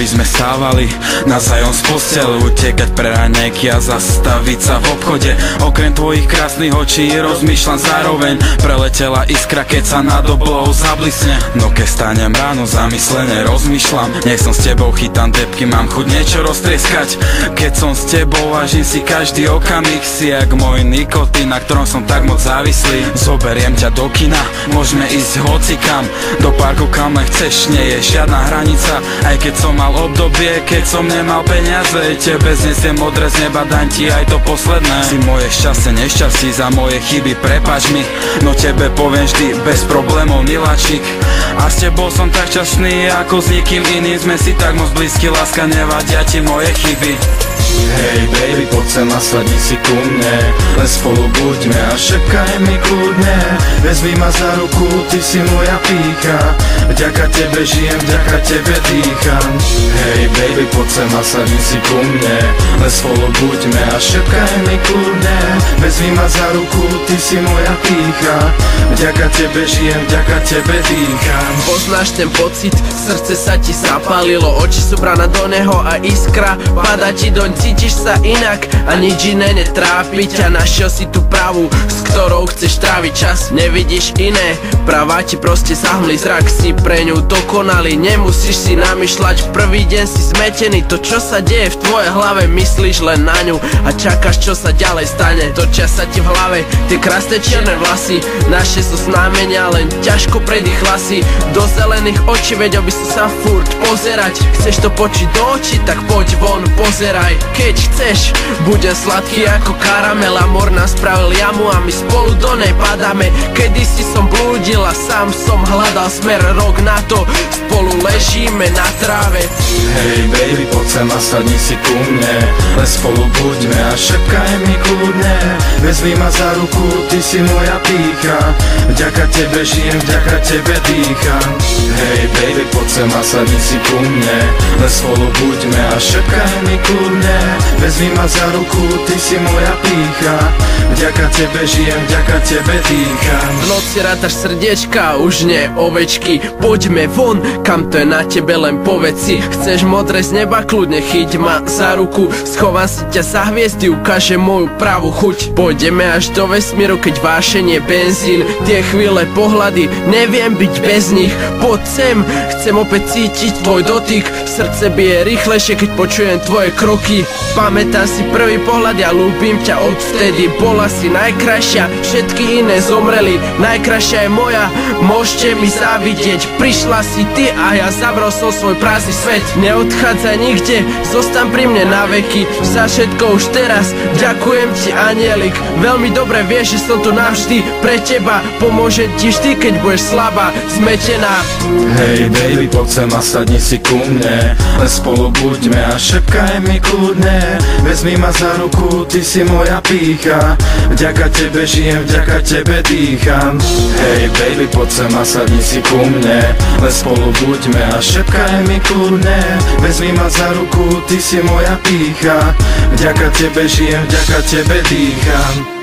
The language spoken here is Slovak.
by sme stávali navzájom z postele, utekať pre raňajky a zastaviť sa v obchode. Okrem tvojich krásnych očí rozmýšľam zároveň, preletela iskra, keď sa nad oblou zablisne. No keď stanem ráno, zamyslene rozmýšľam, nech som s tebou, chytám debky, mám chuť niečo roztrieskať. Keď som s tebou, vážim si každý okamih, si jak môj nikotín, na ktorom som tak moc závislý. Zoberiem ťa do kina, môžeme ísť hocikam, do parku kam len chceš, nie je žiadna hranica. Aj keď som mal obdobie, keď som nemal peniaze, tebe znesiem modré z neba, daň ti aj to posledné. Si moje šťastie, nešťastí, za moje chyby prepáč mi, no tebe poviem vždy bez problémov, miláčik. A s tebou som tak šťastný, ako s nikým iným, sme si tak moc blízky, láska, nevadia ti moje chyby. Hej baby, poď sem a sadni si ku mne, len spolu buďme a šepkaj mi kľudne. Vezmi ma za ruku, ty si moja pýcha, vďaka tebe žijem, vďaka tebe dýcham. Hej baby, poď sem a sadni si ku mne, len spolu buďme a šepkaj mi kľudne. Vezmi ma za ruku, ty si moja pýcha, vďaka tebe žijem, vďaka tebe dýcham. Poznáš ten pocit, srdce sa ti zapálilo, oči sú brána do neho a iskra padá ti doň. Cítiš sa inak a nič iné netrápi ťa, našiel si tú pravú, s ktorou chceš tráviť čas. Nevidíš iné, pravá ti proste zahmlí zrak, si pre ňu dokonalý, nemusíš si namýšľať, prvý deň si zmetený. To čo sa deje v tvojej hlave, myslíš len na ňu a čakáš čo sa ďalej stane. Točia sa ti v hlave tie krásne čierne vlasy, naše sú znamenia, len ťažko predýchla si do zelených očí, vedel by si sa furt pozerať. Chceš to počuť do očí, tak poď von, pozeraj. Keď chceš, budem sladký ako karamel, amor nás spravil jamu a my spolu do nej padáme. Kedysi som blúdil a sám som hľadal smer, rok na to spolu ležíme na tráve. Hej baby, poď sem a sadni si ku mne, len spolu buďme a šepkaj mi kľudne. Vezmi ma za ruku, ty si moja pýcha, vďaka tebe žijem, vďaka tebe dýcham. Hej baby, poď sem a sadni si ku mne, len spolu buďme a šepkaj mi kľudne. Vezmi ma za ruku, ty si moja pýcha, vďaka tebe žijem, vďaka tebe dýcham. V noci rátaš srdiečka, už nie ovečky, poďme von, kam to je na tebe, len povedz si. Chceš modré z neba, kľudne chyť ma za ruku, schovám si ťa za hviezdy, ukážem moju pravú chuť. Pôjdeme až do vesmíru, keď vášenie benzín, tie chvíle, pohľady, neviem byť bez nich. Poď sem, chcem opäť cítiť tvoj dotyk, srdce bije rýchlejšie, keď počujem tvoje kroky. Pamätám si prvý pohľad, ja ľúbim ťa odvtedy, bola si najkrajšia, všetky iné zomreli, najkrajšia je moja, môžete mi závidieť. Prišla si ty a ja zavrel som svoj prázdny svet. Neodchádzaj nikde, zostaň pri mne na veky, za všetko už teraz, ďakujem ti anielik. Veľmi dobre vieš, že som tu navždy pre teba, pomôžem ti vždy, keď budeš slabá, zmetená. Hej baby, poď sem a sadni si ku mne, len spolu buďme a šepkaj mi kľudne. Vezmi ma za ruku, ty si moja pýcha, vďaka tebe žijem, vďaka tebe dýcham. Hej baby, poď sem a sadni si ku mne, len spolu buďme a šepkaj mi kľudne. Vezmi ma za ruku, ty si moja pýcha, vďaka tebe žijem, vďaka tebe dýcham.